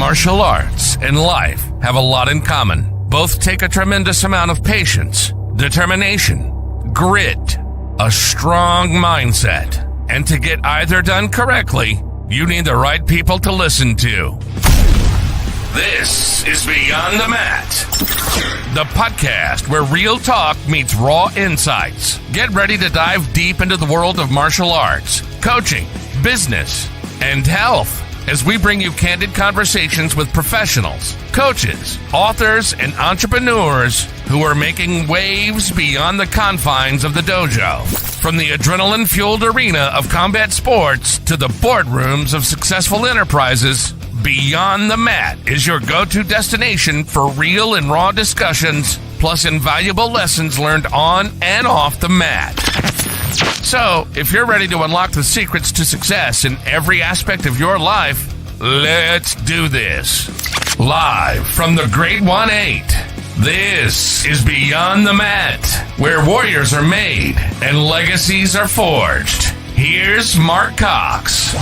Martial arts and life have a lot in common. Both take a tremendous amount of patience, determination, grit, a strong mindset. And to get either done correctly, you need the right people to listen to. This is Beyond the Mat, the podcast where real talk meets raw insights. Get ready to dive deep into the world of martial arts, coaching, business, and health as we bring you candid conversations with professionals, coaches, authors, and entrepreneurs who are making waves beyond the confines of the dojo. From the adrenaline-fueled arena of combat sports to the boardrooms of successful enterprises, Beyond the Mat is your go-to destination for real and raw discussions, plus invaluable lessons learned on and off the mat. So, if you're ready to unlock the secrets to success in every aspect of your life, let's do this. Live from the Great 1-8, this is Beyond the Mat, where warriors are made and legacies are forged. Here's Mark Cox.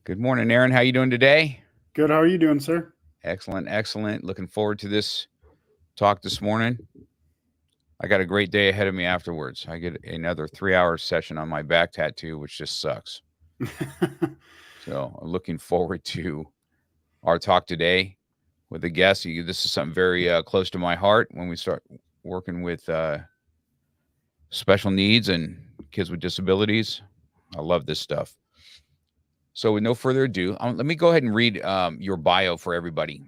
Good morning, Aaron. How you doing today? Good. How are you doing, sir? Excellent, excellent. Looking forward to this talk this morning. I got a great day ahead of me afterwards. I get another 3-hour session on my back tattoo, which just sucks. So I'm looking forward to our talk today with a guest. This is something very close to my heart when we start working with special needs and kids with disabilities. I love this stuff. So with no further ado, let me go ahead and read your bio for everybody.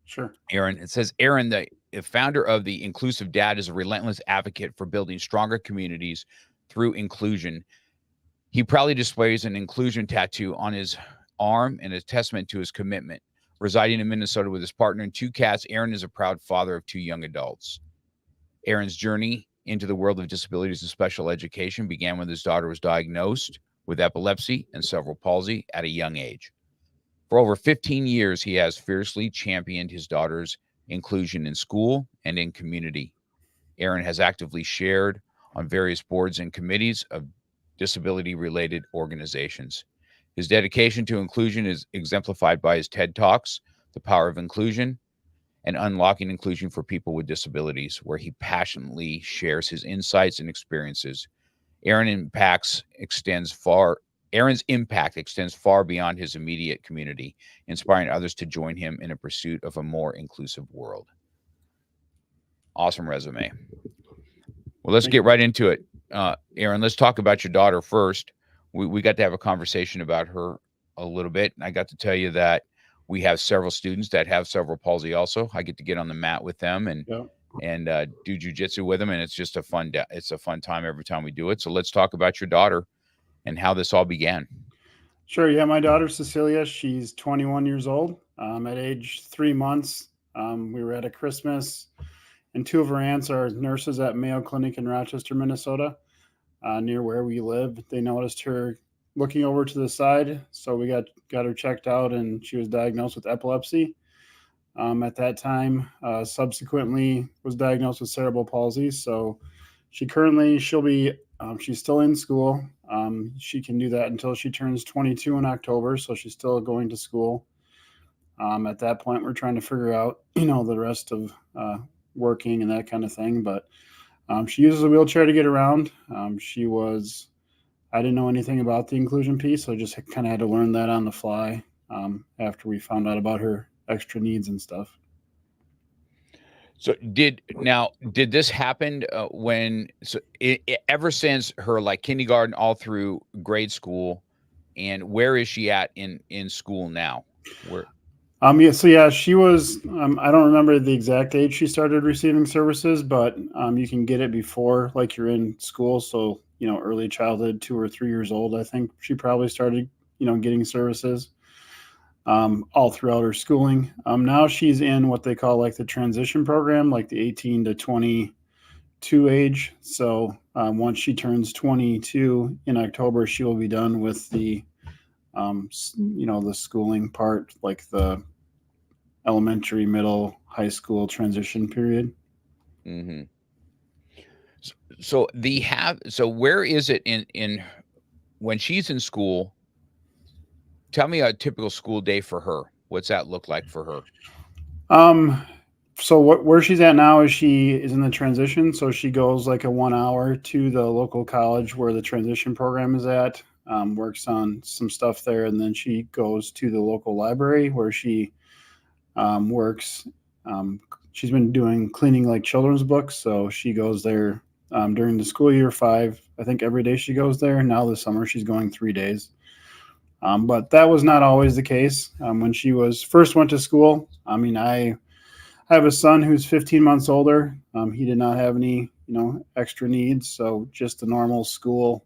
Sure. Aaron, it says, Aaron, the founder of the Inclusive Dad, is a relentless advocate for building stronger communities through inclusion. He proudly displays an inclusion tattoo on his arm and a testament to his commitment. Residing in Minnesota with his partner and 2 cats, Aaron is a proud father of 2 young adults. Aaron's journey into the world of disabilities and special education began when his daughter was diagnosed with epilepsy and cerebral palsy at a young age. For over 15 years, he has fiercely championed his daughter's inclusion in school and in community. Aaron has actively shared on various boards and committees of disability-related organizations. His dedication to inclusion is exemplified by his TED Talks, The Power of Inclusion, and Unlocking Inclusion for People with Disabilities, where he passionately shares his insights and experiences. Aaron's impact extends far beyond his immediate community, inspiring others to join him in a pursuit of a more inclusive world. Awesome resume. Well, let's get right into it. Aaron, let's talk about your daughter first. We got to have a conversation about her a little bit. And I got to tell you that we have several students that have cerebral palsy also. I get to get on the mat with them and do jujitsu with them, and it's just a fun time every time we do it. So let's talk about your daughter and how this all began. Sure. Yeah, my daughter Cecilia, she's 21 years old. At age 3 months, we were at a Christmas, and 2 of her aunts are nurses at Mayo Clinic in Rochester, Minnesota, near where we live. They noticed her looking over to the side, so we got her checked out, and she was diagnosed with epilepsy. At that time, subsequently was diagnosed with cerebral palsy. So she's still in school. She can do that until she turns 22 in October. So she's still going to school. At that point, we're trying to figure out, the rest of working and that kind of thing. But she uses a wheelchair to get around. I didn't know anything about the inclusion piece. So I just kind of had to learn that on the fly after we found out about her extra needs and stuff. So did this happen ever since her like kindergarten all through grade school, and where is she at in school now? She was I don't remember the exact age she started receiving services, but you can get it before like you're in school. So, early childhood, 2 or 3 years old, I think she probably started, getting services. All throughout her schooling. Now she's in what they call like the transition program, like the 18 to 22 age. So once she turns 22 in October, she will be done with the the schooling part, like the elementary, middle, high school transition period. Mm-hmm. So where is it in when she's in school? Tell me a typical school day for her. What's that look like for her? So where she's at now is she is in the transition. So she goes like a 1 hour to the local college where the transition program is at, works on some stuff there. And then she goes to the local library where she works. She's been doing cleaning like children's books. So she goes there during the school year 5. I think every day she goes there. Now this summer she's going 3 days. But that was not always the case when she was first went to school. I mean, I have a son who's 15 months older. He did not have any, extra needs, so just a normal school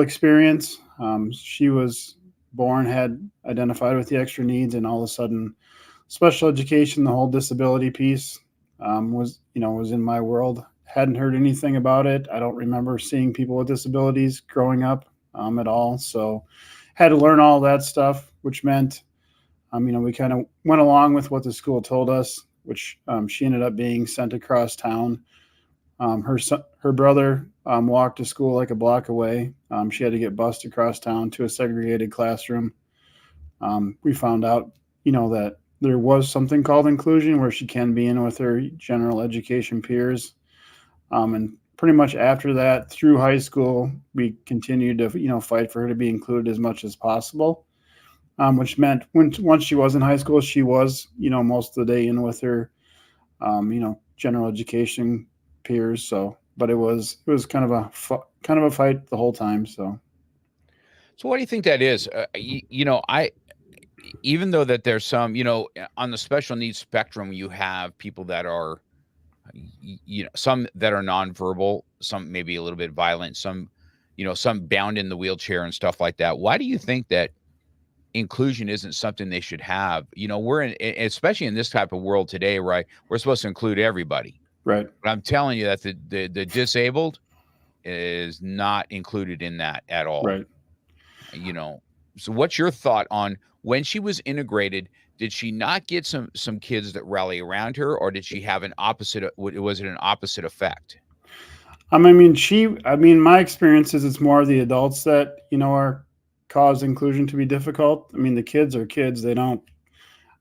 experience. She was born, had identified with the extra needs, and all of a sudden, special education, the whole disability piece, was in my world. Hadn't heard anything about it. I don't remember seeing people with disabilities growing up at all. So, had to learn all that stuff, which meant we kind of went along with what the school told us, which she ended up being sent across town. Her brother walked to school like a block away. She had to get bused across town to a segregated classroom. We found out, that there was something called inclusion where she can be in with her general education peers. And pretty much after that, through high school, we continued to, fight for her to be included as much as possible. Which meant once she was in high school, she was, most of the day in with her, general education peers. So, but it was kind of a fight the whole time. So what do you think that is? I even though that there's some, on the special needs spectrum, you have people that are, some that are nonverbal, some maybe a little bit violent, some bound in the wheelchair and stuff like that. Why do you think that inclusion isn't something they should have? We're especially in this type of world today, right? We're supposed to include everybody. Right. But I'm telling you that the disabled is not included in that at all. Right. So what's your thought on when she was integrated? Did she not get some kids that rally around her, or did she have an opposite? Was it an opposite effect? My experience is it's more of the adults that, are cause inclusion to be difficult. The kids are kids. They don't,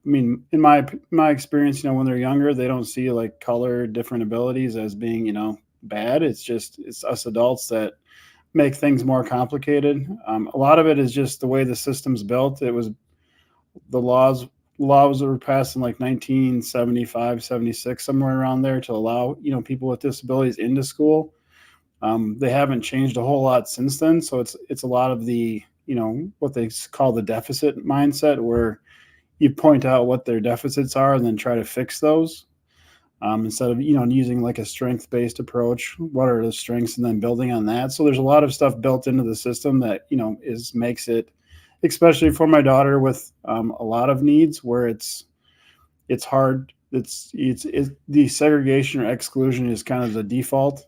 in my experience, when they're younger, they don't see like color, different abilities as being, bad. It's us adults that make things more complicated. A lot of it is just the way the system's built. It was the laws that were passed in like 1975, 76, somewhere around there to allow, people with disabilities into school. They haven't changed a whole lot since then. So it's a lot of the, what they call the deficit mindset, where you point out what their deficits are and then try to fix those. Instead of, using like a strength-based approach, what are the strengths and then building on that. So there's a lot of stuff built into the system that, makes it, especially for my daughter with a lot of needs, where it's hard. It's the segregation or exclusion is kind of the default.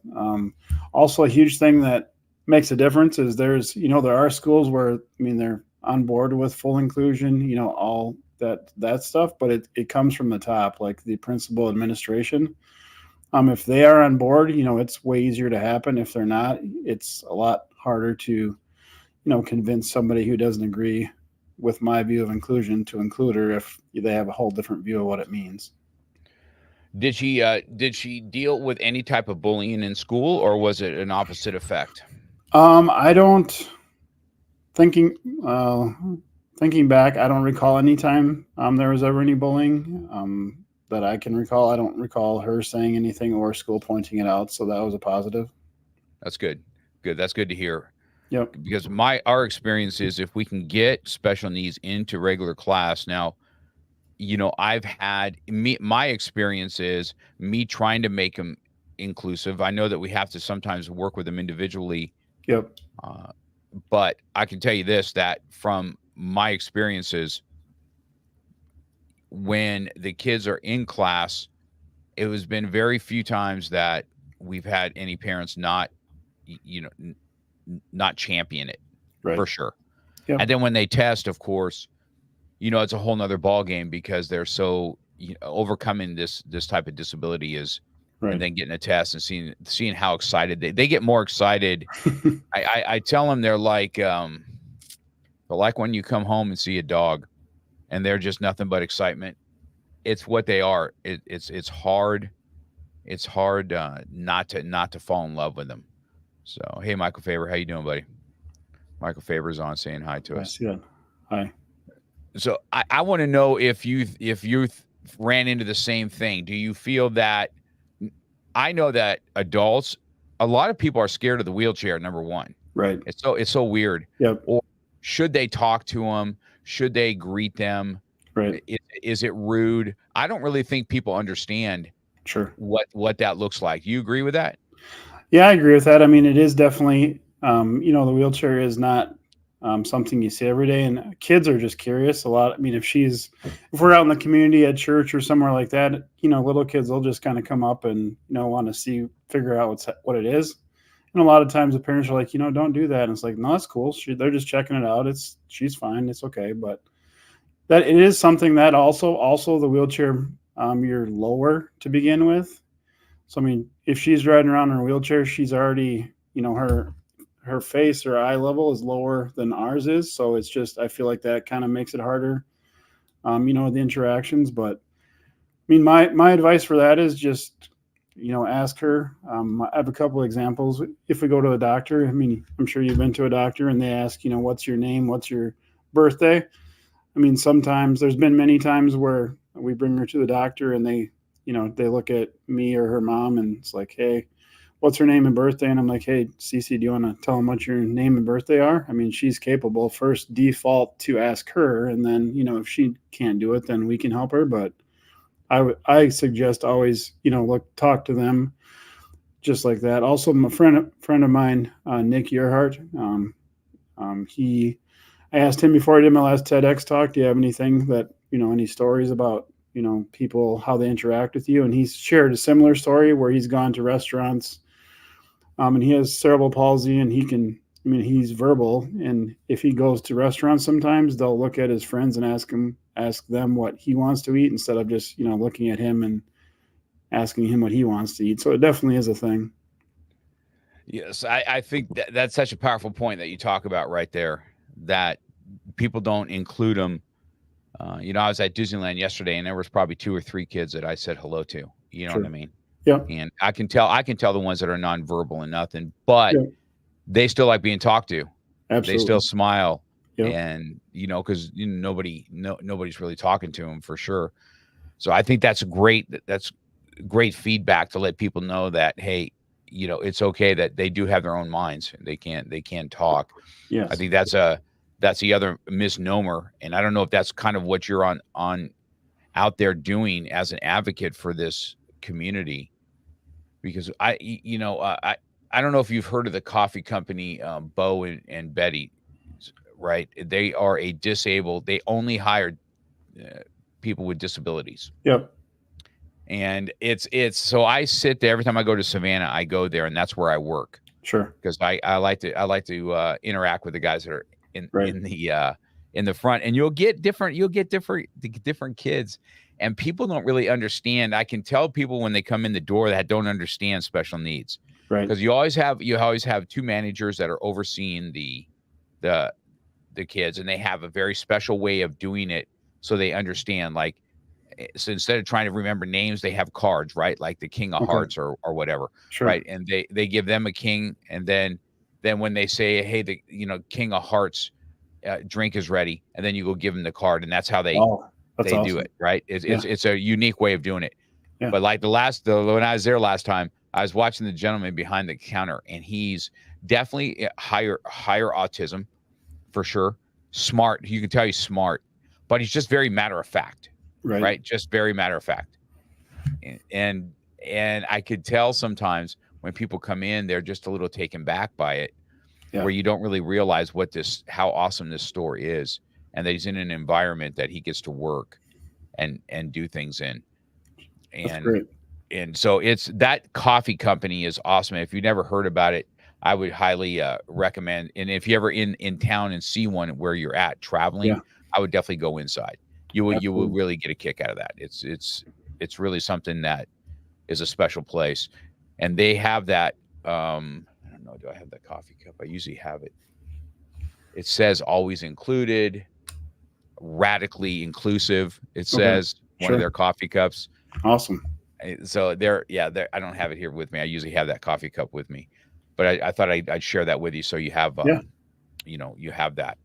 Also a huge thing that makes a difference is there are schools where, they're on board with full inclusion, all that stuff, but it comes from the top, like the principal administration. If they are on board, it's way easier to happen. If they're not, it's a lot harder to, convince somebody who doesn't agree with my view of inclusion to include her if they have a whole different view of what it means. Did she deal with any type of bullying in school, or was it an opposite effect? I don't thinking back, I don't recall any time there was ever any bullying that I can recall. I don't recall her saying anything or school pointing it out. So that was a positive. That's good. Good. That's good to hear. Yep. Because our experience is if we can get special needs into regular class now, I've had my experience is me trying to make them inclusive. I know that we have to sometimes work with them individually. Yep. But I can tell you this, that from my experiences, when the kids are in class, it has been very few times that we've had any parents not champion it. Right. For sure. And then when they test, of course, it's a whole nother ball game because they're so overcoming this type of disability is, Right. and then getting a test and seeing how excited they get more excited. I tell them they're like when you come home and see a dog and they're just nothing but excitement. It's what they are. It's hard. It's hard not to fall in love with them. So, hey, Michael Faber, how you doing, buddy? Michael Faber's on saying hi to us. Yeah. Hi. So I want to know if you ran into the same thing. Do you feel that? I know that adults, a lot of people are scared of the wheelchair. Number one, right? It's so weird. Yep. Or should they talk to them? Should they greet them? Right. Is it rude? I don't really think people understand. Sure. What that looks like. You agree with that? Yeah, I agree with that. I mean, it is definitely, the wheelchair is not something you see every day, and kids are just curious a lot. I mean, if we're out in the community at church or somewhere like that, little kids will just kind of come up and, want to figure out what it is. And a lot of times the parents are like, don't do that. And it's like, no, that's cool. They're just checking it out. She's fine. It's okay. But that it is something that also the wheelchair, you're lower to begin with. So, I mean, if she's riding around in a wheelchair, she's already, her face or eye level is lower than ours is. So it's just, I feel like that kind of makes it harder, the interactions. But I mean, my advice for that is just, ask her. I have a couple of examples. If we go to a doctor, I mean, I'm sure you've been to a doctor and they ask, what's your name? What's your birthday? I mean, sometimes there's been many times where we bring her to the doctor and they look at me or her mom and it's like, hey, what's her name and birthday? And I'm like, hey, Cece, do you want to tell them what your name and birthday are? I mean, she's capable. First default to ask her. And then, if she can't do it, then we can help her. But I suggest always, talk to them just like that. Also, my friend of mine, Nick Earhart, I asked him before I did my last TEDx talk, do you have anything that, any stories about, people, how they interact with you? And he's shared a similar story where he's gone to restaurants and he has cerebral palsy and he's verbal. And if he goes to restaurants, sometimes they'll look at his friends and ask them what he wants to eat instead of just, looking at him and asking him what he wants to eat. So it definitely is a thing. Yes. I think that's such a powerful point that you talk about right there, that people don't include them. I was at Disneyland yesterday and there was probably 2 or 3 kids that I said hello to, you know Sure. what I mean? Yeah. And I can tell the ones that are nonverbal and nothing, but they still like being talked to. Absolutely. They still smile. Yep. And, cause nobody's really talking to them for sure. So I think that's great feedback to let people know that, hey, it's okay that they do have their own minds. They can't talk. Yes. I think that's the other misnomer. And I don't know if that's kind of what you're on out there doing as an advocate for this community, because I don't know if you've heard of the coffee company, Bo and Betty, right? They are they only hire people with disabilities. Yep. And it's so I sit there every time I go to Savannah, I go there and that's where I work. Sure. Because I like to interact with the guys that are in the front, and you'll get different kids, and people don't really understand. I can tell people when they come in the door that don't understand special needs, right? Because you always have 2 managers that are overseeing the kids, and they have a very special way of doing it so they understand. Like, so instead of trying to remember names, they have cards, right? Like the King of Hearts or whatever, Sure. right? And they give them a king, and then when they say, hey, the King of Hearts drink is ready, and then you go give them the card, and that's how they awesome. do it, right? It's a unique way of doing it. Yeah. But like when I was there last time, I was watching the gentleman behind the counter, and he's definitely higher autism for sure. Smart, you can tell he's smart, but he's just very matter of fact, right? Just very matter of fact. And I could tell sometimes when people come in, they're just a little taken back by it, where you don't really realize how awesome this store is, and that he's in an environment that he gets to work and do things in. That's great. And so it's that coffee company is awesome. If you've never heard about it, I would highly recommend. And if you're ever in town and see one where you're at traveling, Yeah. I would definitely go inside. You will Absolutely. really get a kick out of that. It's really something that is a special place, and they have that. I don't know. Do I have that coffee cup? I usually have it. It says always included, radically inclusive. It Okay. says one of Sure. their coffee cups. Awesome. So they're I don't have it here with me. I usually have that coffee cup with me, but I thought I'd share that with you so you have Yeah. you have that.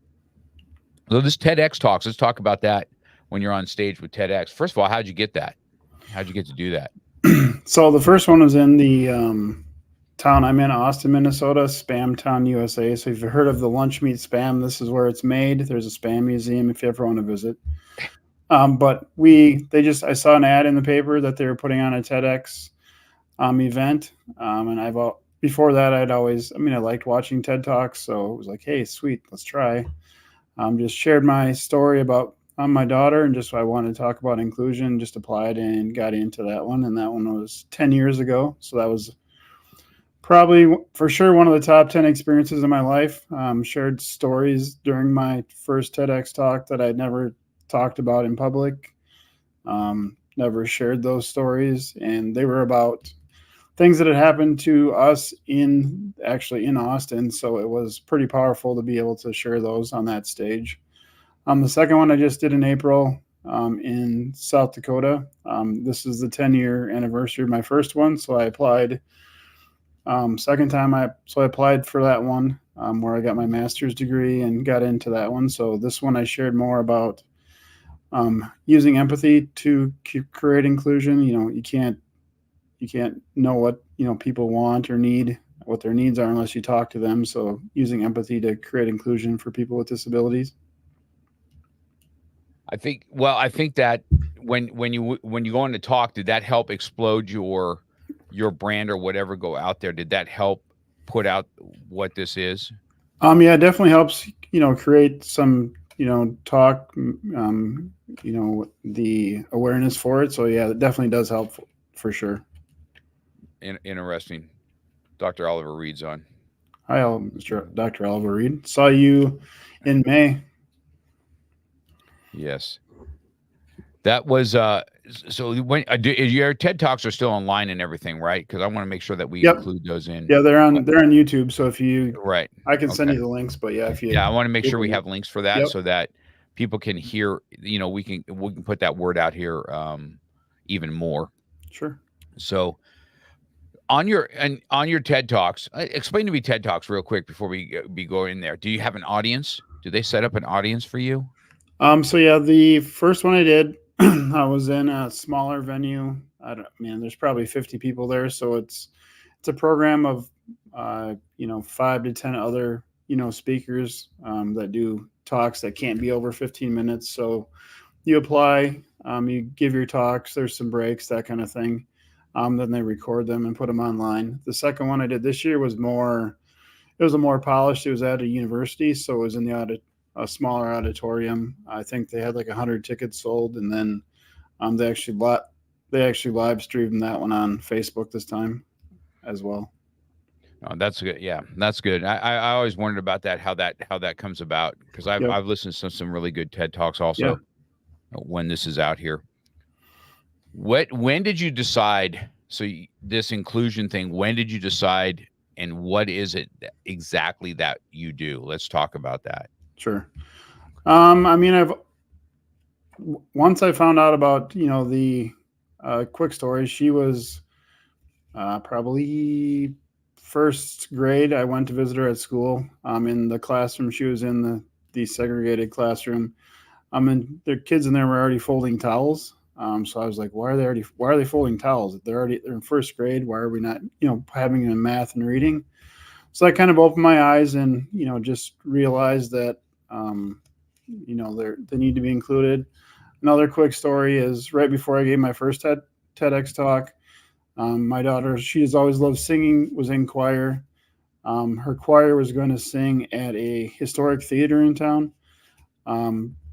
So this TEDx talks. Let's talk about that when you're on stage with TEDx. First of all, how'd you get that? How'd you get to do that? So the first one was in the town I'm in, Austin, Minnesota, Spam Town, USA. So if you've heard of the lunch meat spam, this is where it's made. There's a spam museum if you ever want to visit. But I saw an ad in the paper that they were putting on a TEDx event. And before that, I liked watching TED Talks. So it was like, hey, sweet, let's try. Just shared my story about my daughter and just I wanted to talk about inclusion, just applied and got into that one. And that one was 10 years ago. So that was probably for sure one of the top 10 experiences in my life. Shared stories during my first TEDx talk that I'd never talked about in public. Never shared those stories. And they were about things that had happened to us in Austin. So it was pretty powerful to be able to share those on that stage. The second one I just did in April in South Dakota. This is the 10-year anniversary of my first one. So I applied. Second time I applied for that one where I got my master's degree and got into that one. So this one I shared more about using empathy to create inclusion. You can't know what people want or need, what their needs are unless you talk to them. So using empathy to create inclusion for people with disabilities. I think that when you go on to talk, did that help explode your brand or whatever go out there? Did that help put out what this is? Yeah, it definitely helps, create some, talk, the awareness for it. So yeah, it definitely does help for sure. Interesting. Dr. Oliver Reed's on. Hi, Mr. Dr. Oliver Reed. Saw you in May. Yes. That was so when your TED Talks are still online and everything, right? Because I want to make sure that we include those in. Yeah, they're on YouTube. So if you I can send you the links, but yeah, if you I want to make sure we have links for that so that people can hear, we can put that word out here even more. Sure. So on your TED Talks, explain to me TED Talks real quick before we go in there. Do you have an audience? Do they set up an audience for you? So yeah, the first one I did, I was in a smaller venue. There's probably 50 people there. So it's a program of, 5 to 10 other, speakers that do talks that can't be over 15 minutes. So you apply, you give your talks, there's some breaks, that kind of thing. Then they record them and put them online. The second one I did this year was a more polished. It was at a university. So it was in a smaller auditorium. I think they had like 100 tickets sold, and then they actually live streamed that one on Facebook this time as well. Oh, that's good. Yeah, that's good. I always wondered about that, how that comes about, because I've listened to some really good TED Talks also when this is out here. When did you decide? So this inclusion thing, when did you decide, and what is it exactly that you do? Let's talk about that. Sure. Once I found out about, the quick story, she was probably first grade. I went to visit her at school. In the classroom, she was in the segregated classroom. And their kids in there were already folding towels. So I was like, why are they folding towels? They're in first grade. Why are we not, having them in math and reading? So I kind of opened my eyes and, just realized that, they need to be included. Another quick story is right before I gave my first TEDx talk, my daughter, she has always loved singing, was in choir. Her choir was going to sing at a historic theater in town.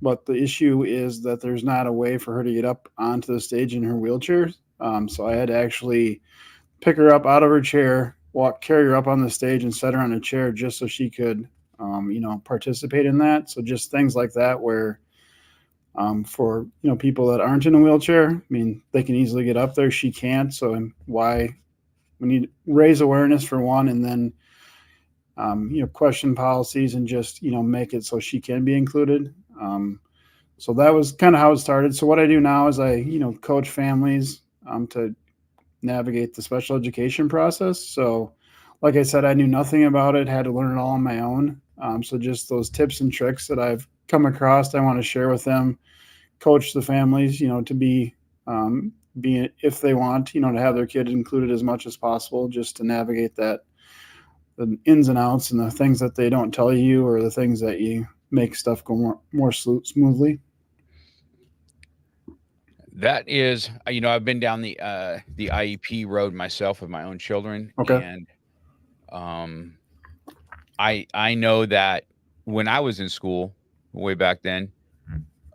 But the issue is that there's not a way for her to get up onto the stage in her wheelchair. So I had to actually pick her up out of her chair, carry her up on the stage and set her on a chair just so she could, participate in that. So just things like that where, for, people that aren't in a wheelchair, I mean, they can easily get up there. She can't. So why we need to raise awareness for one, and then, question policies and just, make it so she can be included. So that was kind of how it started. So what I do now is I, coach families to navigate the special education process. So like I said, I knew nothing about it, had to learn it all on my own. So just those tips and tricks that I've come across, I want to share with them, coach the families, to be, if they want, to have their kid included as much as possible, just to navigate that, the ins and outs and the things that they don't tell you, or the things that you make stuff go more smoothly. That is, I've been down the IEP road myself with my own children. Okay. And I know that when I was in school way back then,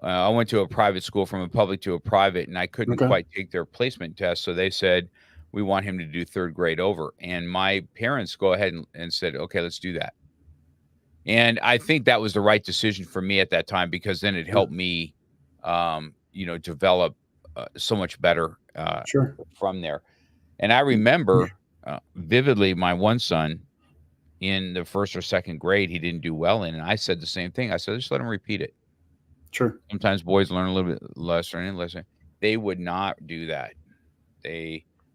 I went to a private school, from a public to a private, and I couldn't quite take their placement test. So they said, we want him to do third grade over. And my parents go ahead and said, okay, let's do that. And I think that was the right decision for me at that time, because then it helped me, develop so much better from there. And I remember vividly my one son in the first or second grade, he didn't do well in. And I said the same thing. I said, just let him repeat it. Sure. Sometimes boys learn a little bit less or less. They would not do that.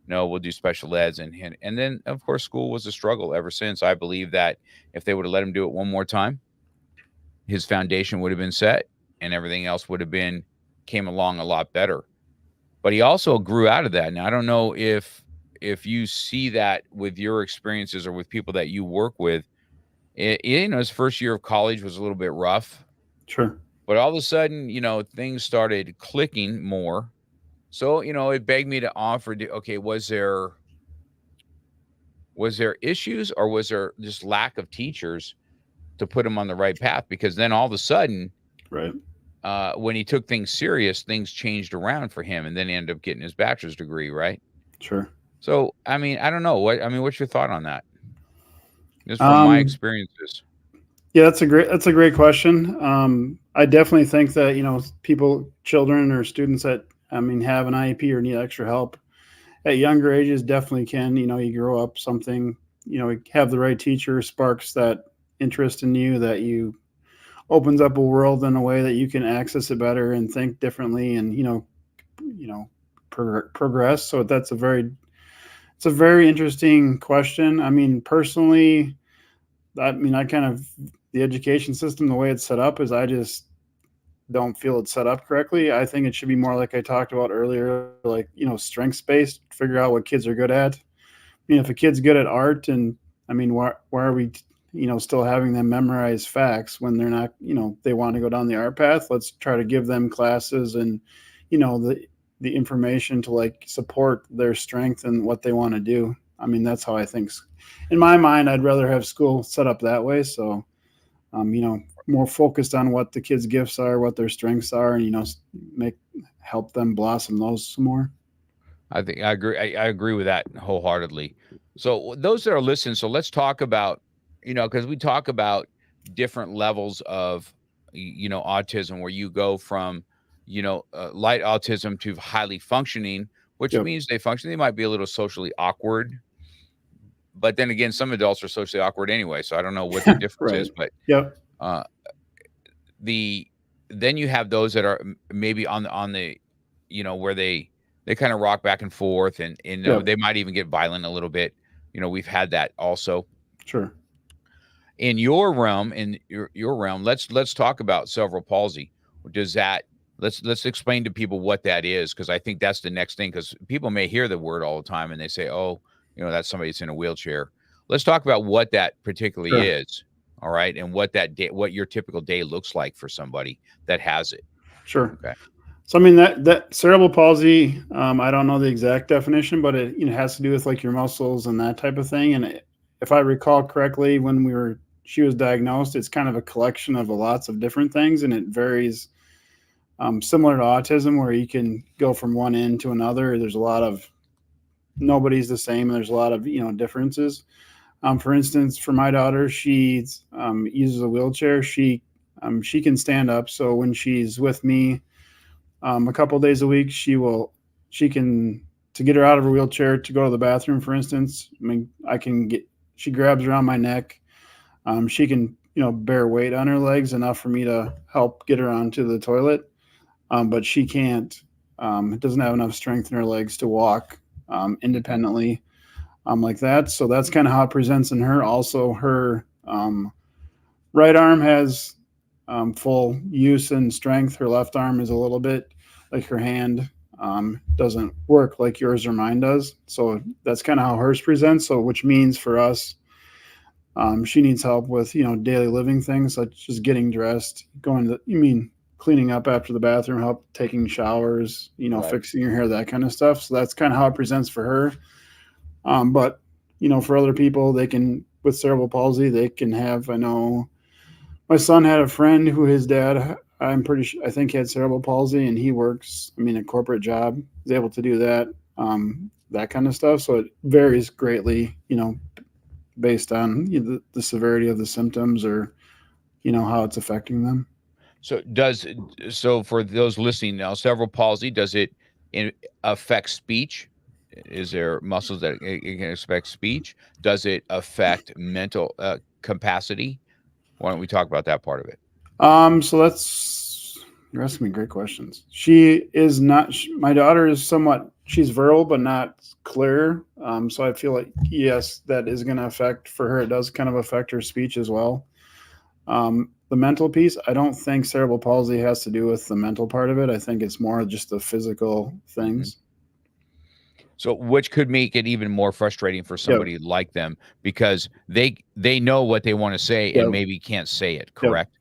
We'll do special eds. And then, of course, school was a struggle ever since. I believe that if they would have let him do it one more time, his foundation would have been set and everything else came along a lot better. But he also grew out of that. Now, I don't know if you see that with your experiences or with people that you work with. His first year of college was a little bit rough. Sure. But all of a sudden, things started clicking more. So, it begged me to offer, okay, was there issues, or was there just lack of teachers to put him on the right path? Because then all of a sudden, right, when he took things serious, things changed around for him, and then he ended up getting his bachelor's degree, right? Sure. So, I mean, I don't know. What's your thought on that? Just from my experiences. Yeah, that's a great question. I definitely think that, children or students that, have an IEP or need extra help at younger ages definitely can, you grow up something, have the right teacher, sparks that interest in you, that you opens up a world in a way that you can access it better and think differently and, progress. So it's a very interesting question. I mean, personally, the education system, the way it's set up, is I just don't feel it's set up correctly. I think it should be more like I talked about earlier, like, strengths based, figure out what kids are good at. If a kid's good at art, and why are we, still having them memorize facts when they're not, they want to go down the art path? Let's try to give them classes and, the information to like support their strength and what they want to do. That's how I think. In my mind, I'd rather have school set up that way. So, more focused on what the kids' gifts are, what their strengths are, and, help them blossom those some more. I think I agree. I agree with that wholeheartedly. So those that are listening, so let's talk about, because we talk about different levels of, autism, where you go from, light autism to highly functioning, which means they might be a little socially awkward. But then again, some adults are socially awkward anyway. So I don't know what the difference is, but then you have those that are maybe on the, where they kind of rock back and forth, and they might even get violent a little bit. We've had that also. Sure. In your realm, let's talk about cerebral palsy. Let's explain to people what that is, because I think that's the next thing, because people may hear the word all the time and they say, oh, that's somebody that's in a wheelchair. Let's talk about what that particularly is. All right. And what your typical day looks like for somebody that has it. Sure. Okay. So, that cerebral palsy, I don't know the exact definition, but it has to do with like your muscles and that type of thing. And if I recall correctly, when she was diagnosed, it's kind of a collection of lots of different things, and it varies, similar to autism, where you can go from one end to another. There's a lot of nobody's the same. There's a lot of, differences. For instance, for my daughter, she uses a wheelchair. She can stand up. So when she's with me a couple days a week, she can, to get her out of her wheelchair to go to the bathroom, for instance. She grabs around my neck. She can, bear weight on her legs enough for me to help get her onto the toilet. But she can't, doesn't have enough strength in her legs to walk independently like that. So that's kind of how it presents in her. Also, her right arm has full use and strength. Her left arm is a little bit like her hand doesn't work like yours or mine does. So that's kind of how hers presents. So which means for us, she needs help with, daily living things such as getting dressed, cleaning up after the bathroom, help taking showers, Right. fixing your hair, that kind of stuff. So that's kind of how it presents for her. But, for other people, with cerebral palsy, they can have, I know my son had a friend who his dad, I think he had cerebral palsy, and he works, a corporate job, is able to do that, that kind of stuff. So it varies greatly, based on the severity of the symptoms or, how it's affecting them. So for those listening now, cerebral palsy, does it affect speech? Is there muscles that it can affect speech? Does it affect mental capacity? Why don't we talk about that part of it? So you're asking me great questions. She is not, my daughter is she's verbal, but not clear. So I feel like, yes, that is going to affect for her. It does kind of affect her speech as well. The mental piece, I don't think cerebral palsy has to do with the mental part of it. I think it's more just the physical things. So, which could make it even more frustrating for somebody like them because they know what they want to say and maybe can't say it. Correct?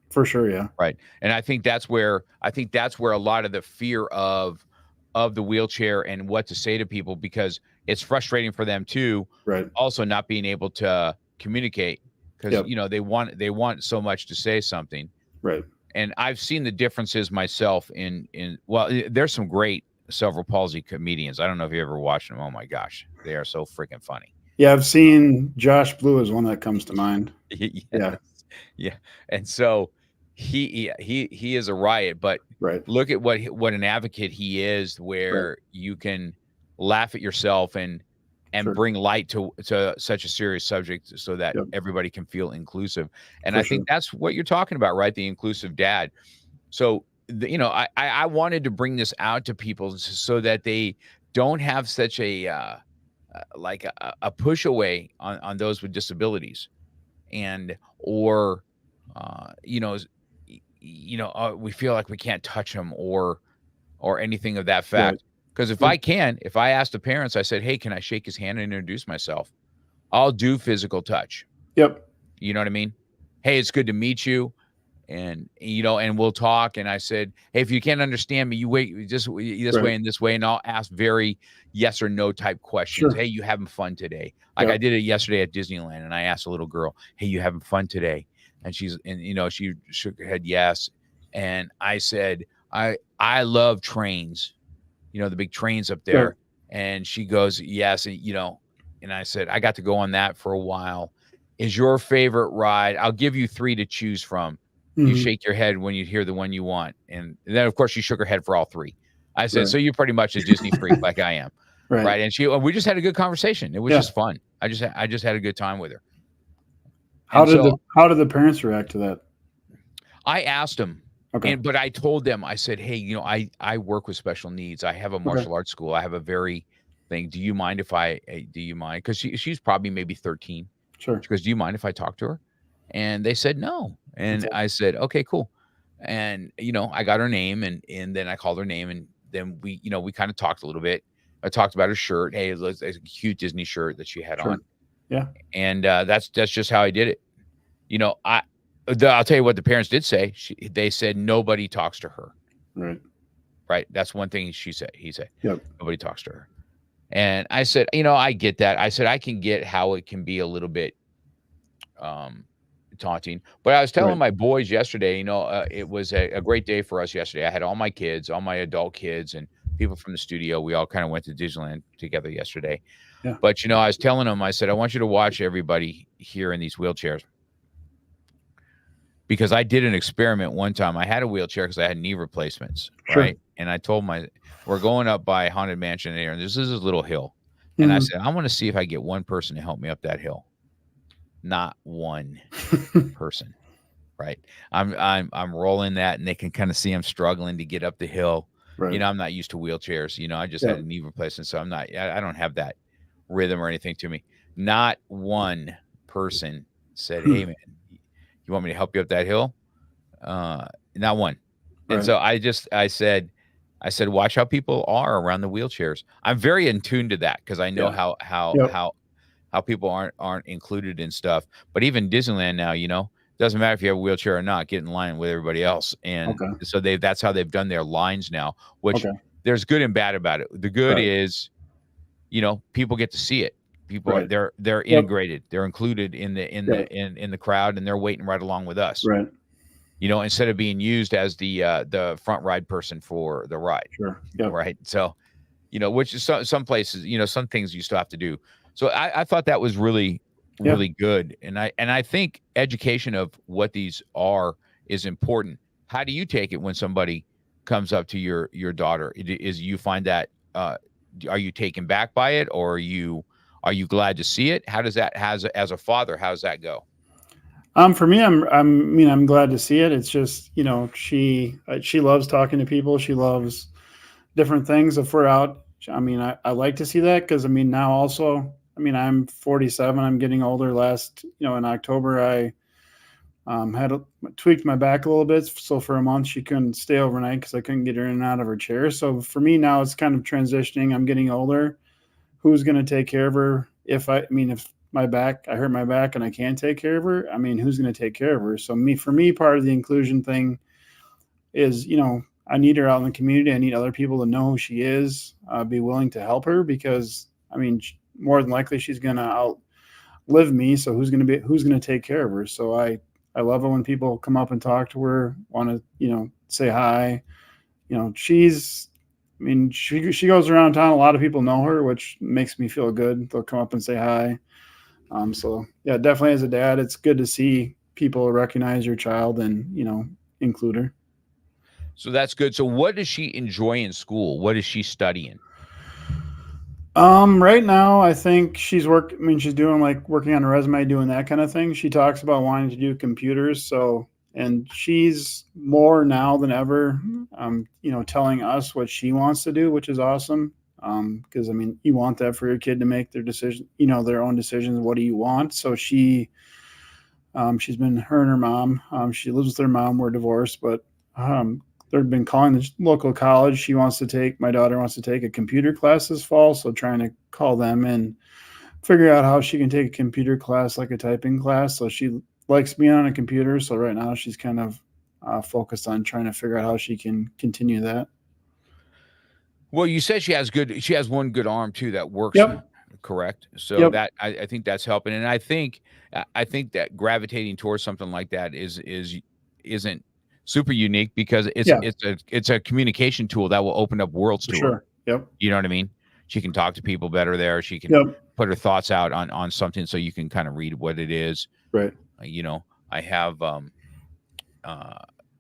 For sure, yeah. Right. And I think that's where a lot of the fear of the wheelchair and what to say to people, because it's frustrating for them too. Right. Also, not being able to communicate because they want so much to say something. Right. And I've seen the differences myself there's some great cerebral palsy comedians. I don't know if you ever watched them. Oh my gosh, they are so freaking funny. Yeah, I've seen Josh Blue is one that comes to mind. Yeah. And so he is a riot, but look at what an advocate he is, where you can laugh at yourself and bring light to such a serious subject so that everybody can feel inclusive. And I think that's what you're talking about, right? The inclusive dad. So I wanted to bring this out to people so that they don't have such a push away on those with disabilities, or we feel like we can't touch them or anything of that fact. Because if I asked the parents, I said, hey, can I shake his hand and introduce myself? I'll do physical touch. Yep. You know what I mean? Hey, it's good to meet you. And, and we'll talk. And I said, hey, if you can't understand me, you wait just this way and this way. And I'll ask very yes or no type questions. Hey, you having fun today? Like I did it yesterday at Disneyland. And I asked a little girl, hey, you having fun today? And she shook her head yes. And I said, I love trains, the big trains up there. And she goes, yes. And, and I said, I got to go on that for a while. Is your favorite ride? I'll give you 3 to choose from. You shake your head when you hear the one you want. And then, of course, she shook her head for all 3. I said, so you're pretty much a Disney freak like I am. Right. And we just had a good conversation. It was just fun. I just had a good time with her. How did the parents react to that? I asked them. Okay. But I told them, I said, hey, I work with special needs. I have a martial arts school. I have a very thing. Do you mind? Because she's probably maybe 13. Sure. She goes, do you mind if I talk to her? And they said no. And I said, okay, cool. And, I got her name and then I called her name, and then we kind of talked a little bit. I talked about her shirt. Hey, it's a cute Disney shirt that she had on. Yeah. And that's just how I did it. I'll tell you what the parents did say. They said nobody talks to her. Right. That's one thing he said. Yep. Nobody talks to her. And I said, I get that. I said, I can get how it can be a little bit taunting. But I was telling my boys yesterday, it was a great day for us yesterday. I had all my kids, all my adult kids, and people from the studio. We all kind of went to Disneyland together yesterday. Yeah. But, I was telling them, I said, I want you to watch everybody here in these wheelchairs. Because I did an experiment one time. I had a wheelchair because I had knee replacements, Sure. right? And I told we're going up by Haunted Mansion here, and this is a little hill. And I said, I want to see if I get one person to help me up that hill. Not one person, right? I'm rolling that, and they can kind of see I'm struggling to get up the hill. Right. I'm not used to wheelchairs. I just had a knee replacement, so I don't have that rhythm or anything to me. Not one person said, "Hey, man, you want me to help you up that hill?" Not one. And Right. so I said, watch how people are around the wheelchairs. I'm very in tune to that because I know how people aren't included in stuff. But even Disneyland now, doesn't matter if you have a wheelchair or not, get in line with everybody else. And so that's how they've done their lines now, which there's good and bad about it. The good is, people get to see it. People are they're integrated. They're included in the crowd, and they're waiting right along with us. Right. Instead of being used as the front ride person for the ride. Sure. Yep. Right. So, which is some places, some things you still have to do. So I thought that was really, really good. And I think education of what these are is important. How do you take it when somebody comes up to your daughter? You find that, are you taken back by it, or are you glad to see it? How does that, as a father, how does that go? For me, I'm glad to see it. It's just, she loves talking to people. She loves different things. If we're out, I like to see that because, now also, I'm 47. I'm getting older. In October, I tweaked my back a little bit. So for a month, she couldn't stay overnight because I couldn't get her in and out of her chair. So for me now, it's kind of transitioning. I'm getting older. Who's going to take care of her? If I hurt my back and I can't take care of her, who's going to take care of her? So for me, part of the inclusion thing is, I need her out in the community. I need other people to know who she is, be willing to help her because, more than likely she's going to outlive me. So who's going to take care of her? So I love it when people come up and talk to her, want to, say hi. She goes around town. A lot of people know her, which makes me feel good. They'll come up and say hi. So yeah, definitely as a dad, it's good to see people recognize your child and, include her. So that's good. So what does she enjoy in school? What is she studying? Right now I think she's doing working on a resume, doing that kind of thing. She talks about wanting to do computers. And she's more now than ever, telling us what she wants to do, which is awesome. Because you want that for your kid to make their decision, their own decisions. What do you want? So she's been, her and her mom, she lives with her mom. We're divorced, but they've been calling the local college. My daughter wants to take a computer class this fall. So trying to call them and figure out how she can take a computer class, like a typing class. So she likes being on a computer. So right now she's kind of focused on trying to figure out how she can continue that. Well, you said she has one good arm too that works. Yep. Correct. So that I think that's helping. And I think that gravitating towards something like that isn't super unique because it's a communication tool that will open up worlds to her. Yep. You know what I mean? She can talk to people better there. She can put her thoughts out on something so you can kind of read what it is. Right. I have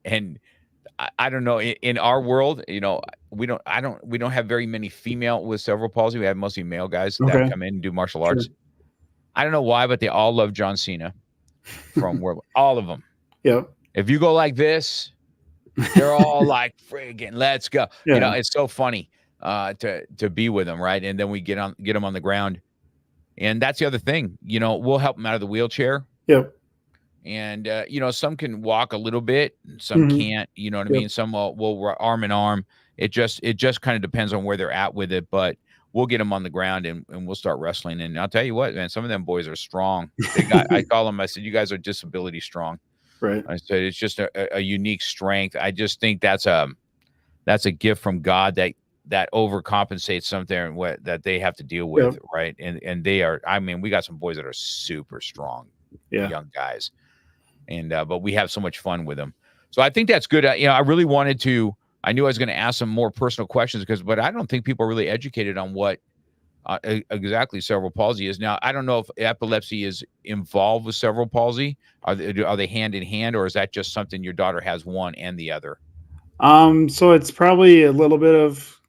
and I don't know, in our world, we don't have very many female with cerebral palsy. We have mostly male guys that come in and do martial arts. I don't know why, but they all love John Cena from World. All of them. Yep. If you go like this, they're all like, friggin', let's go. Yeah. It's so funny to be with them, right? And then we get them on the ground. And that's the other thing, we'll help them out of the wheelchair. Yep. And, some can walk a little bit, some can't, you know what I mean? Some will arm in arm. It just kind of depends on where they're at with it, but we'll get them on the ground and we'll start wrestling. And I'll tell you what, man, some of them boys are strong. I call them, I said, you guys are disability strong. Right. I said, it's just a unique strength. I just think that's a gift from God that overcompensates something that they have to deal with. Yep. Right. And they are, we got some boys that are super strong, young guys. And, but we have so much fun with them. So I think that's good. I really wanted to I knew I was going to ask some more personal questions but I don't think people are really educated on what exactly cerebral palsy is. Now, I don't know if epilepsy is involved with cerebral palsy. Are they hand in hand, or is that just something your daughter has one and the other? So it's probably a little bit of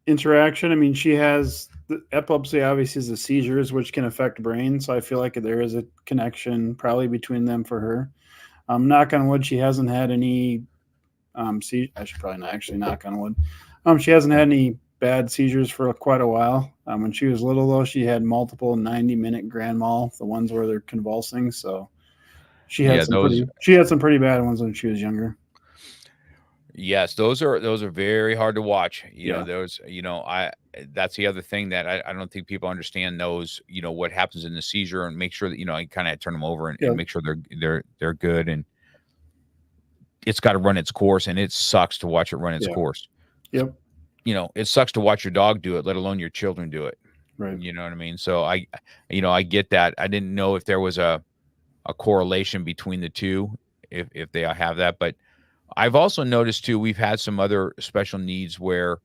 interaction. I mean, she has the epilepsy, obviously, is the seizures, which can affect brain. So I feel like there is a connection probably between them for her. Knock on wood, she hasn't had any. I should probably not actually knock on wood. She hasn't had any bad seizures for quite a while. When she was little, though, she had multiple 90-minute grand mal, the ones where they're convulsing. So she had some pretty bad ones when she was younger. Yes, those are very hard to watch. That's the other thing that I don't think people understand those, what happens in the seizure, and make sure that, I kind of turn them over and make sure they're good. And it's got to run its course, and it sucks to watch it run its course. Yep. It sucks to watch your dog do it, let alone your children do it. Right. You know what I mean? So I get that. I didn't know if there was a correlation between the two, if they have that, but I've also noticed too, we've had some other special needs where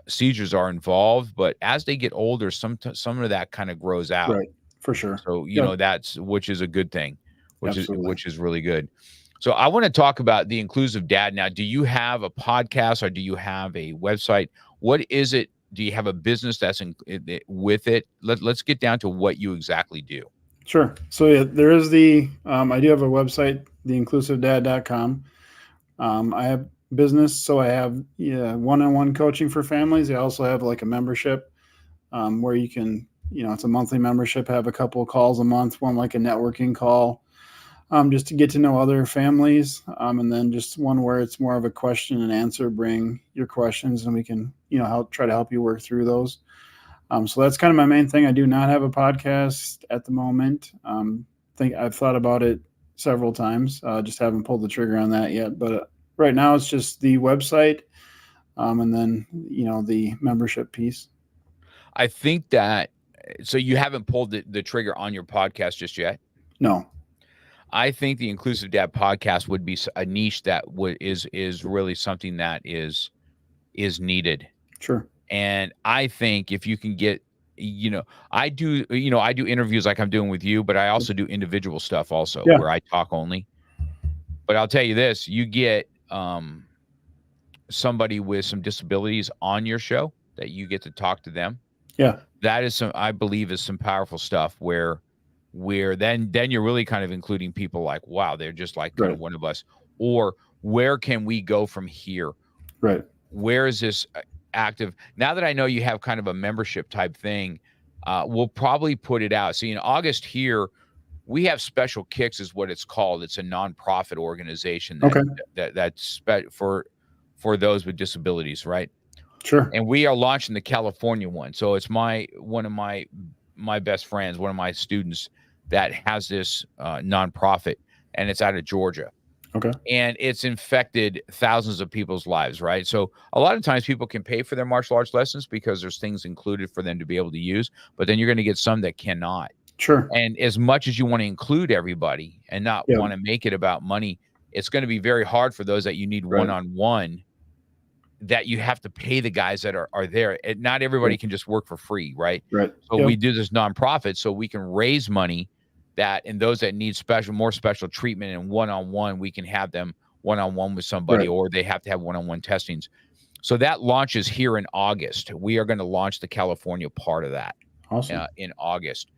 seizures are involved, but as they get older, some of that kind of grows out. Right. For sure. So, which is a good thing, which is really good. So I want to talk about the inclusive dad. Now, do you have a podcast, or do you have a website? What is it? Do you have a business that's with it? Let's get down to what you exactly do. Sure. So there is I do have a website, theinclusivedad.com. I have business, so I have one-on-one coaching for families. I also have like a membership where you can, it's a monthly membership, have a couple of calls a month, one like a networking call, just to get to know other families, and then just one where it's more of a question and answer. Bring your questions, and we can, try to help you work through those. So that's kind of my main thing. I do not have a podcast at the moment. Think I've thought about it several times, just haven't pulled the trigger on that yet. But right now it's just the website, and then, the membership piece. I think that, so you haven't pulled the trigger on your podcast just yet? No. I think the Inclusive Dad podcast would be a niche that is really something that is needed. Sure. And I think if you can get, I do interviews like I'm doing with you, but I also do individual stuff also where I talk only. But I'll tell you this, you get somebody with some disabilities on your show that you get to talk to them. Yeah. That is I believe is some powerful stuff where then you're really kind of including people like, wow, they're just like kind of one of us. Or where can we go from here? Right. Where is this active? Now that I know you have kind of a membership type thing, we'll probably put it out. See, in August here, we have Special Kicks is what it's called. It's a nonprofit organization that's for those with disabilities, right? Sure. And we are launching the California one. So it's one of my best friends, one of my students that has this nonprofit, and it's out of Georgia. Okay. And it's infected thousands of people's lives, right? So a lot of times people can pay for their martial arts lessons because there's things included for them to be able to use, but then you're going to get some that cannot. Sure. And as much as you want to include everybody and not want to make it about money, it's going to be very hard for those that you need one-on-one, that you have to pay the guys that are there. And not everybody can just work for free, right? Right. So we do this nonprofit so we can raise money and those that need more special treatment and one-on-one, we can have them one-on-one with somebody, or they have to have one-on-one testings. So that launches here in August. We are going to launch the California part of that in August.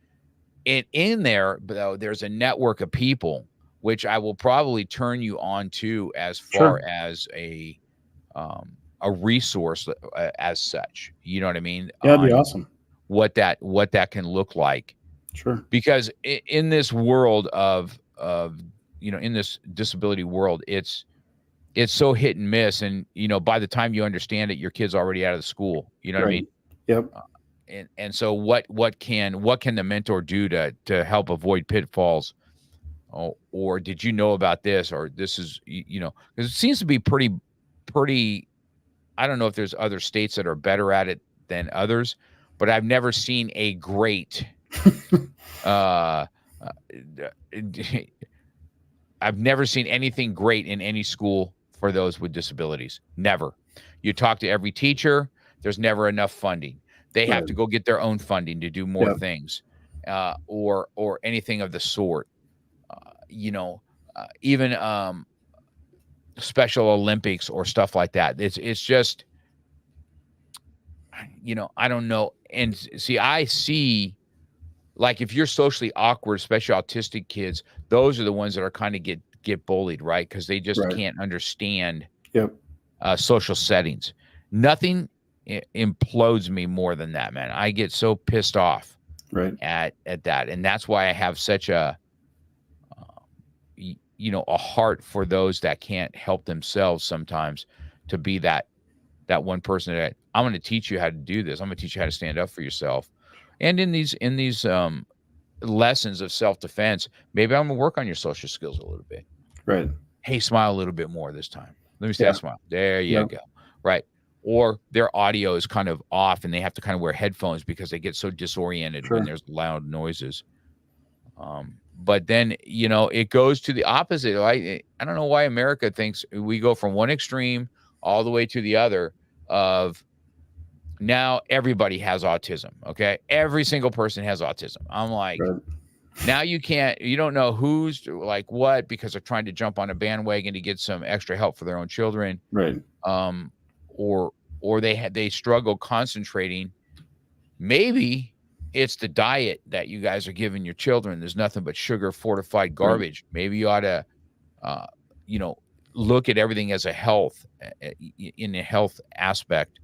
And in there, though, there's a network of people, which I will probably turn you on to as far as a resource as such. You know what I mean? Yeah, that'd be awesome. What that can look like. Sure. Because in this world of in this disability world, it's so hit and miss, and by the time you understand it, your kid's already out of the school. You know what I mean? Yep. And so what can the mentor do to help avoid pitfalls? Or did you know about this? Or this is because it seems to be pretty. I don't know if there's other states that are better at it than others, but I've never seen a great. I've never seen anything great in any school for those with disabilities. Never. You talk to every teacher, there's never enough funding. They have to go get their own funding to do more things, or anything of the sort. Even Special Olympics or stuff like that. It's just, I don't know. And see, I see, like, if you're socially awkward, especially autistic kids, those are the ones that are kind of get bullied, right? Because they just can't understand social settings. Nothing implodes me more than that, man. I get so pissed off at that, and that's why I have such a a heart for those that can't help themselves sometimes, to be that one person that I'm going to teach you how to do this. I'm going to teach you how to stand up for yourself. And in these lessons of self-defense, maybe I'm going to work on your social skills a little bit. Right. Hey, smile a little bit more this time. Let me see that smile. There you go. Right. Or their audio is kind of off and they have to kind of wear headphones because they get so disoriented when there's loud noises. But then, it goes to the opposite. I don't know why America thinks we go from one extreme all the way to the other of now everybody has autism. Okay. Every single person has autism. I'm like, now you don't know who's like what, because they're trying to jump on a bandwagon to get some extra help for their own children. Right. Or they struggle concentrating. Maybe it's the diet that you guys are giving your children. There's nothing but sugar fortified garbage. Maybe you ought to, look at everything as a health, in a health aspect.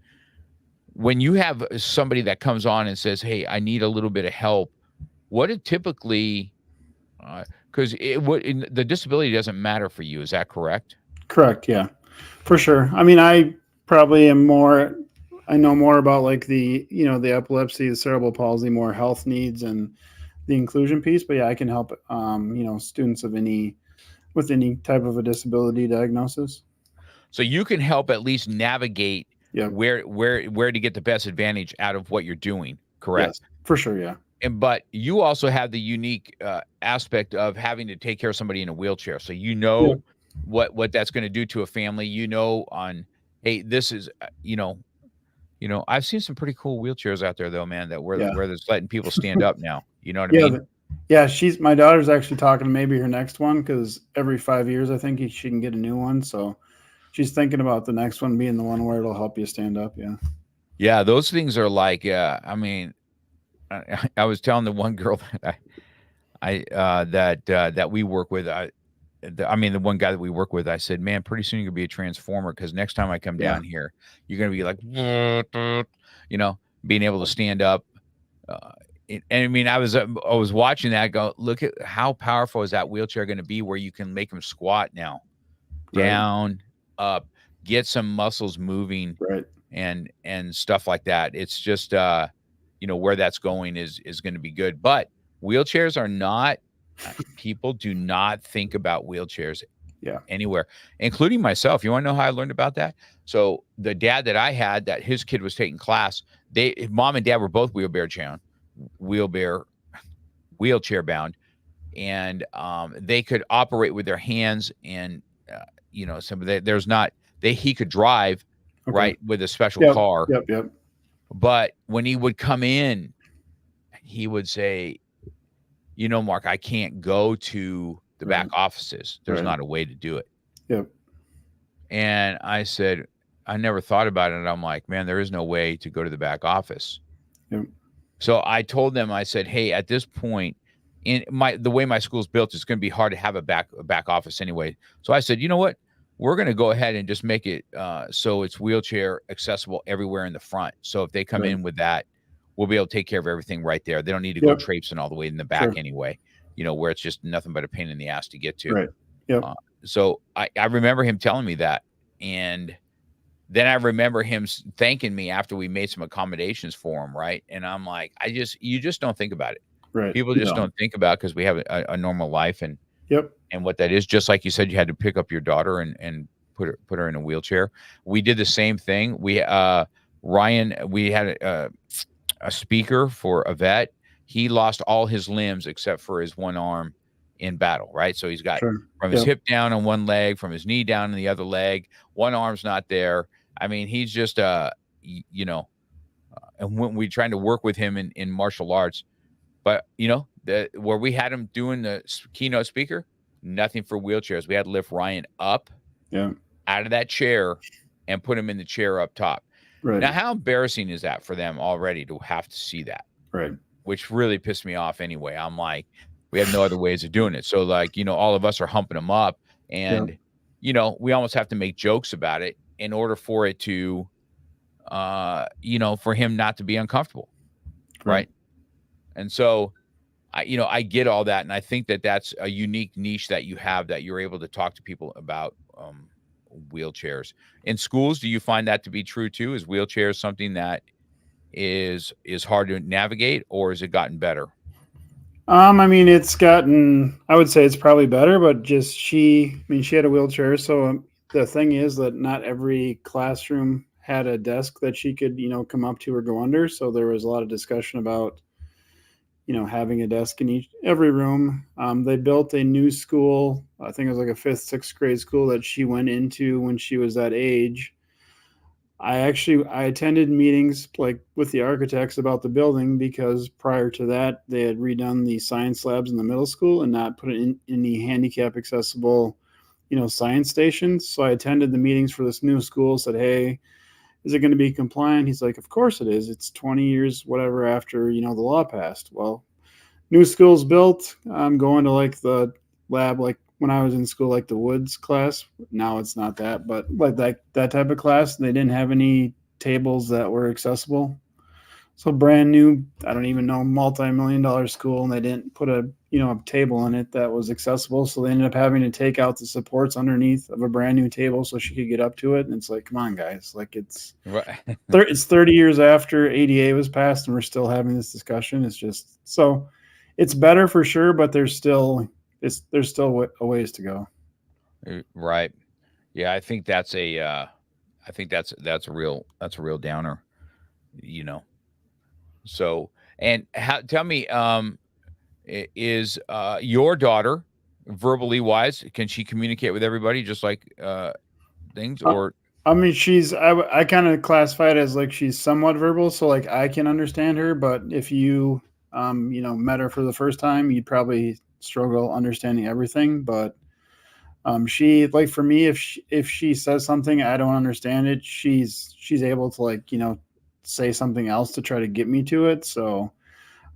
When you have somebody that comes on and says, hey, I need a little bit of help, what it typically, because the disability doesn't matter for you. Is that correct? Correct. Yeah, for sure. I mean, I probably I know more about like the epilepsy, the cerebral palsy, more health needs and the inclusion piece. But yeah, I can help, students with any type of a disability diagnosis. So you can help at least navigate where to get the best advantage out of what you're doing. Correct. Yes, for sure. Yeah. But you also have the unique aspect of having to take care of somebody in a wheelchair. So what that's going to do to a family. Hey, this is I've seen some pretty cool wheelchairs out there though, man. Where they're letting people stand up now. You know what I mean? Yeah, my daughter's actually talking maybe her next one, because every 5 years I think she can get a new one. So she's thinking about the next one being the one where it'll help you stand up. Yeah. Yeah, those things are like, I mean, I was telling the one girl that we work with, the one guy that we work with, I said, man, pretty soon you're gonna be a transformer, because next time I come down here, you're gonna be like, being able to stand up. And I mean, I was watching that, go, look at how powerful is that wheelchair going to be, where you can make them squat now, down, up, get some muscles moving, and stuff like that. It's just, where that's going is going to be good. But wheelchairs are not, people do not think about wheelchairs anywhere, including myself. You want to know how I learned about that? So the dad that I had, that his kid was taking class, mom and dad were both wheelchair bound, and they could operate with their hands, and he could drive with a special car. But when he would come in, he would say, Mark, I can't go to the back offices. There's not a way to do it. And I said, I never thought about it. And I'm like, man, there is no way to go to the back office. So I told them, I said, hey, at this point, the way my school's built, it's going to be hard to have a back office anyway. So I said, you know what? We're going to go ahead and just make it so it's wheelchair accessible everywhere in the front. So if they come in with that, we'll be able to take care of everything right there. They don't need to go traipsing all the way in the back anyway, where it's just nothing but a pain in the ass to get to. So I remember him telling me that. And then I remember him thanking me after we made some accommodations for him. Right. And I'm like, you just don't think about it. People just don't think about it, because we have a normal life and what that is. Just like you said, you had to pick up your daughter and put her in a wheelchair. We did the same thing. Ryan, we had a speaker for a vet. He lost all his limbs except for his one arm. in battle, right? So he's got Sure. from his Yep. hip down on one leg, from his knee down on the other leg, one arm's not there. I mean, he's just you know, and when we trying to work with him in martial arts, but you know, where we had him doing the keynote speaker, nothing for wheelchairs. We had to lift Ryan up Yeah. out of that chair and put him in the chair up top. Right. Now, how embarrassing is that for them already to have to see that? Right. Which really pissed me off anyway. I'm like, we have no other ways of doing it. So like, you know, all of us are humping him up and, you know, we almost have to make jokes about it in order for it to, you know, for him not to be uncomfortable. Right. And so, I get all that. And I think that that's a unique niche that you have, that you're able to talk to people about wheelchairs. In schools, do you find that to be true too? Is wheelchairs something that is hard to navigate, or has it gotten better? I mean, I would say it's probably better, but she had a wheelchair. So the thing is that not every classroom had a desk that she could, come up to or go under. So there was a lot of discussion about, having a desk in every room. They built a new school. I think it was like a 5th, 6th grade school that she went into when she was that age. I attended meetings like with the architects about the building, because prior to that they had redone the science labs in the middle school and not put it in any handicap accessible, science stations. So I attended the meetings for this new school, said, hey, is it going to be compliant? He's like, of course it is. It's 20 years, whatever, after, the law passed. Well, new school's built. I'm going to like the lab, like when I was in school, like the Woods class. Now it's not that, but like that type of class, they didn't have any tables that were accessible. So brand new, I don't even know, multi-million-dollar school, and they didn't put a table in it that was accessible. So they ended up having to take out the supports underneath of a brand new table so she could get up to it. And it's like, come on, guys, like it's 30 years after ADA was passed, and we're still having this discussion. It's just, so it's better for sure, but there's still a ways to go. Right. Yeah, I think that's a real downer, So, and tell me, is your daughter verbally wise? Can she communicate with everybody just like things? Or I mean, I kind of classify it as like she's somewhat verbal, so like I can understand her. But if you met her for the first time, you'd probably struggle understanding everything. But she, like, for me, if she says something I don't understand it, she's able to, like, say something else to try to get me to it. So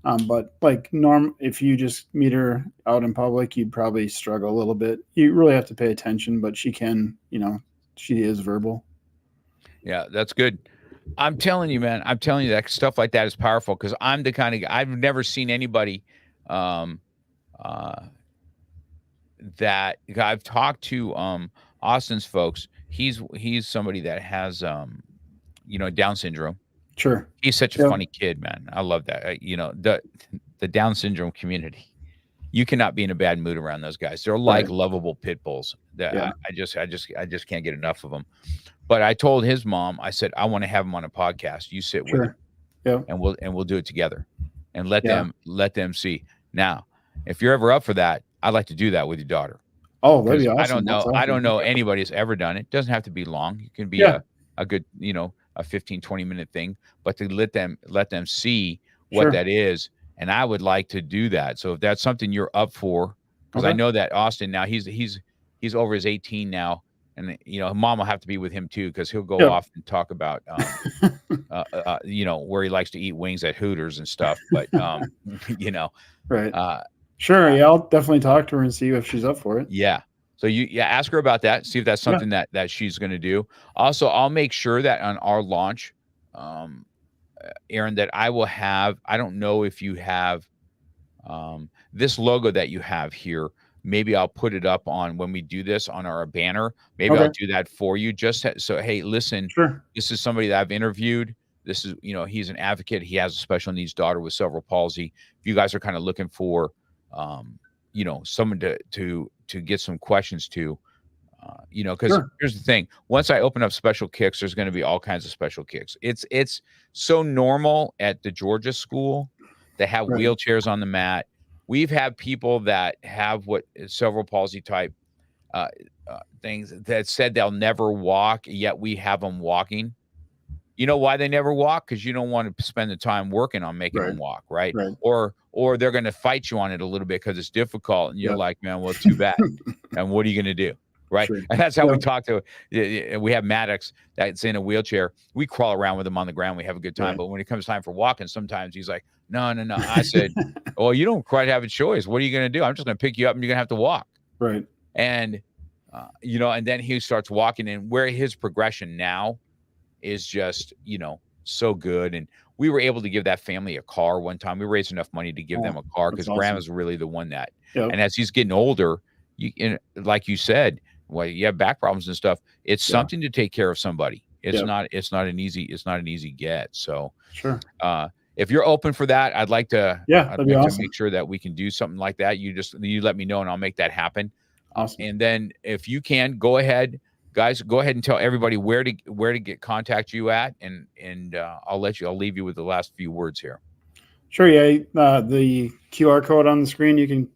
but like if you just meet her out in public, you'd probably struggle a little bit. You really have to pay attention, but she is verbal. Yeah, that's good. I'm telling you, man, that stuff like that is powerful, because I'm the kind of guy, I've never seen anybody that I've talked to Austin's folks. He's somebody that has Down syndrome. Sure. He's such a funny kid, man. I love that. The Down syndrome community, you cannot be in a bad mood around those guys. They're like lovable pit bulls. That I just can't get enough of them. But I told his mom, I said, I want to have him on a podcast. You sit with him, and we'll do it together, and let them see. Now, if you're ever up for that, I'd like to do that with your daughter. Oh, that'd be awesome. I don't know anybody that's ever done it. Doesn't have to be long. It can be a good, a 15-20 minute thing, but to let them see what that is. And I would like to do that. So if that's something you're up for, because I know that Austin now, he's over his 18 now, and mom will have to be with him too, because he'll go off and talk about where he likes to eat wings at Hooters and stuff. But right. Sure. Yeah, I'll definitely talk to her and see if she's up for it. Yeah. So ask her about that. See if that's something that she's going to do. Also, I'll make sure that on our launch, Aaron, that I will have, I don't know if you have this logo that you have here. Maybe I'll put it up on, when we do this, on our banner. Maybe I'll do that for you. Just so, hey, listen, this is somebody that I've interviewed. This is, he's an advocate. He has a special needs daughter with cerebral palsy. If you guys are kind of looking for, someone to get some questions to, because here's the thing. Once I open up special kicks, there's going to be all kinds of special kicks. It's so normal at the Georgia school to have wheelchairs on the mat, we've had people that have what cerebral palsy type things that said they'll never walk, yet we have them walking. You know why they never walk? Because you don't want to spend the time working on making them walk, right? Or they're going to fight you on it a little bit because it's difficult, and you're like, man, well, too bad. And what are you going to do, right? Sure. And that's how we talk to. We have Maddox that's in a wheelchair. We crawl around with him on the ground. We have a good time. But when it comes time for walking, sometimes he's like, no. I said, well, you don't quite have a choice. What are you going to do? I'm just going to pick you up, and you're going to have to walk. Right. And and then he starts walking, and where his progression now is just, so good. And we were able to give that family a car one time. We raised enough money to give them a car because grandma's really the one that, and as he's getting older, like you said, well, you have back problems and stuff. It's something to take care of somebody. It's not an easy get. So sure. If you're open for that, I'd like to, to make sure that we can do something like that. You let me know and I'll make that happen. Awesome. And then if you can, go ahead, guys, go ahead and tell everybody where to contact you at, and I'll leave you with the last few words here. Sure. Yeah. The QR code on the screen, you can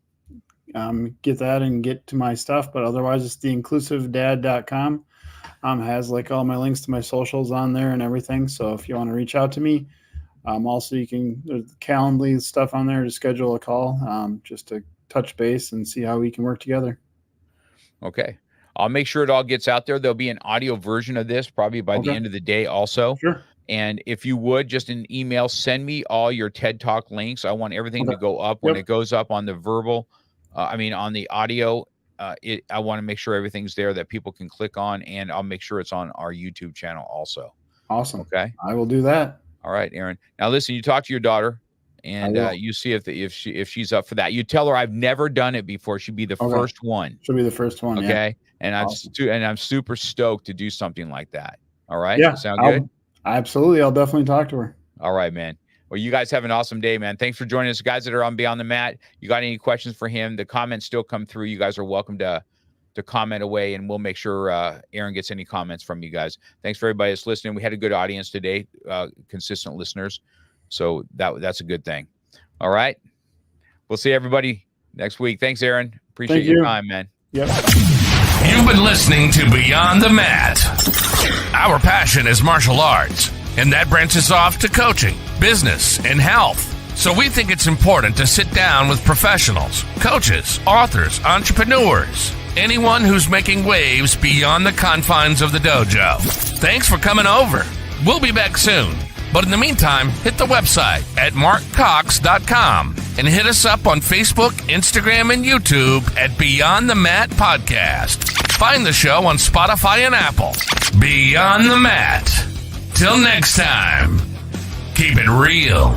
get that and get to my stuff, but otherwise it's theinclusivedad.com. Has like all my links to my socials on there and everything. So if you want to reach out to me, also you can, there's Calendly stuff on there to schedule a call, just to touch base and see how we can work together. Okay. I'll make sure it all gets out there. There'll be an audio version of this probably by the end of the day also. Sure. And if you would, just an email, send me all your TED Talk links. I want everything to go up when it goes up on the verbal, on the audio. I want to make sure everything's there that people can click on, and I'll make sure it's on our YouTube channel also. Awesome. Okay. I will do that. All right, Aaron. Now listen, you talk to your daughter, and you see if she's up for that. You tell her I've never done it before. She'd be the first one. She'll be the first one. Okay. And I'm super stoked to do something like that. All right. Yeah. Sound good? Absolutely. I'll definitely talk to her. All right, man. Well, you guys have an awesome day, man. Thanks for joining us. Guys that are on Beyond the Mat, you got any questions for him? The comments still come through. You guys are welcome to comment away, and we'll make sure Aaron gets any comments from you guys. Thanks for everybody that's listening. We had a good audience today, consistent listeners. So that's a good thing. All right. We'll see everybody next week. Thanks, Aaron. Appreciate your time, man. Yep. You've been listening to Beyond the Mat. Our passion is martial arts, and that branches off to coaching, business, and health. So we think it's important to sit down with professionals, coaches, authors, entrepreneurs, anyone who's making waves beyond the confines of the dojo. Thanks for coming over. We'll be back soon. But in the meantime, hit the website at markcox.com and hit us up on Facebook, Instagram, and YouTube at Beyond the Mat Podcast. Find the show on Spotify and Apple. Beyond the Mat. Till next time, keep it real.